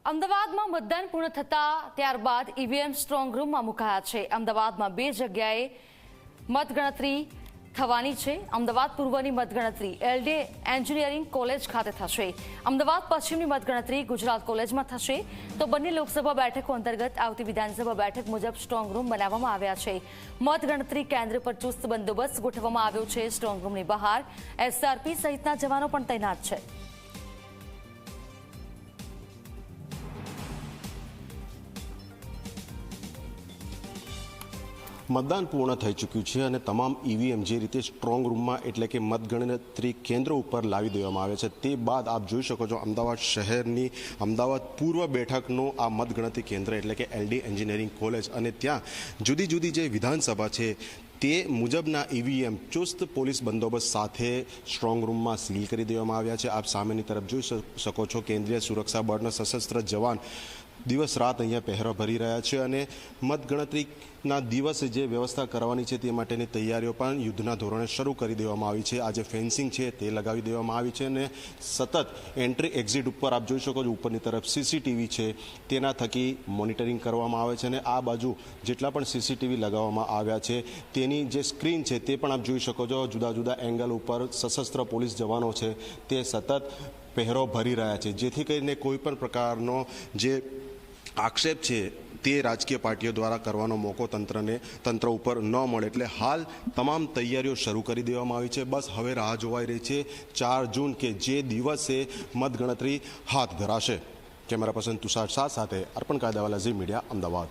અમદાવાદમાં મતદાન પૂર્ણ થતા ત્યારબાદ ઈવીએમ સ્ટ્રોંગ રૂમમાં મુકાયા છે. અમદાવાદમાં 2 જગ્યાએ મતગણતરી થવાની છે. અમદાવાદ પૂર્વની મતગણતરી એલડી એન્જિનિયરિંગ કોલેજ ખાતે થશે. અમદાવાદ પશ્ચિમની મતગણતરી ગુજરાત કોલેજમાં થશે. તો બંને લોકસભા બેઠકો અંતર્ગત આવતી વિધાનસભા બેઠક મુજબ સ્ટ્રોંગ રૂમ બનાવવામાં આવ્યા છે. મતગણતરી કેન્દ્ર પર ચુસ્ત બંદોબસ્ત ગોઠવવામાં આવ્યો છે. સ્ટ્રોંગ રૂમની બહાર એસઆરપી સહિતના જવાનો પણ તૈનાત છે. મતદાન પૂર્ણ થઈ ચૂક્યું છે અને તમામ ઈવીએમ જે રીતે સ્ટ્રોંગ રૂમમાં એટલે કે મતગણતરી કેન્દ્ર ઉપર લાવી દેવામાં આવે છે તે બાદ આપ જોઈ શકો છો અમદાવાદ શહેરની અમદાવાદ પૂર્વ બેઠકનું આ મતગણતરી કેન્દ્ર એટલે કે એલડી એન્જિનિયરિંગ કોલેજ અને ત્યાં જુદી જુદી જે વિધાનસભા છે તે મુજબના ઈવીએમ ચુસ્ત પોલીસ બંદોબસ્ત સાથે સ્ટ્રોંગ રૂમમાં સીલ કરી દેવામાં આવ્યા છે. આપ સામેની તરફ જોઈ શકો છો કેન્દ્રીય સુરક્ષા બળના સશસ્ત્ર જવાન દિવસ રાત અહીંયા પહેરો ભરી રહ્યા છે અને મતગણતરીના દિવસે જે વ્યવસ્થા કરવાની છે તે માટેની તૈયારીઓ પણ યુદ્ધના ધોરણે શરૂ કરી દેવામાં આવી છે. આજે ફેન્સિંગ છે તે લગાવી દેવામાં આવી છે અને સતત એન્ટ્રી એક્ઝિટ ઉપર આપ જોઈ શકો છો ઉપરની તરફ સીસીટીવી છે તેના થકી મોનિટરિંગ કરવામાં આવે છે અને આ બાજુ જેટલા પણ સીસીટીવી લગાવવામાં આવ્યા છે તેની જે સ્ક્રીન છે તે પણ આપ જોઈ શકો છો જુદા જુદા એંગલ ઉપર સશસ્ત્ર પોલીસ જવાનો છે તે સતત પહેરો ભરી રહ્યા છે જેથી કરીને કોઈ પણ પ્રકારનો જે આક્ષેપ છે તે રાજકીય પાર્ટીઓ દ્વારા કરવાનો મોકો તંત્ર ઉપર ન મળે એટલે હાલ તમામ તૈયારીઓ શરૂ કરી દેવામાં આવી છે. બસ હવે રાહ જોવાઈ રહી છે 4 જૂન કે જે દિવસે મતગણતરી હાથ ધરાશે. કેમેરા પર્સન તુષાર શાહ સાથે અર્પણ કાયદાવાલા ઝી મીડિયા અમદાવાદ.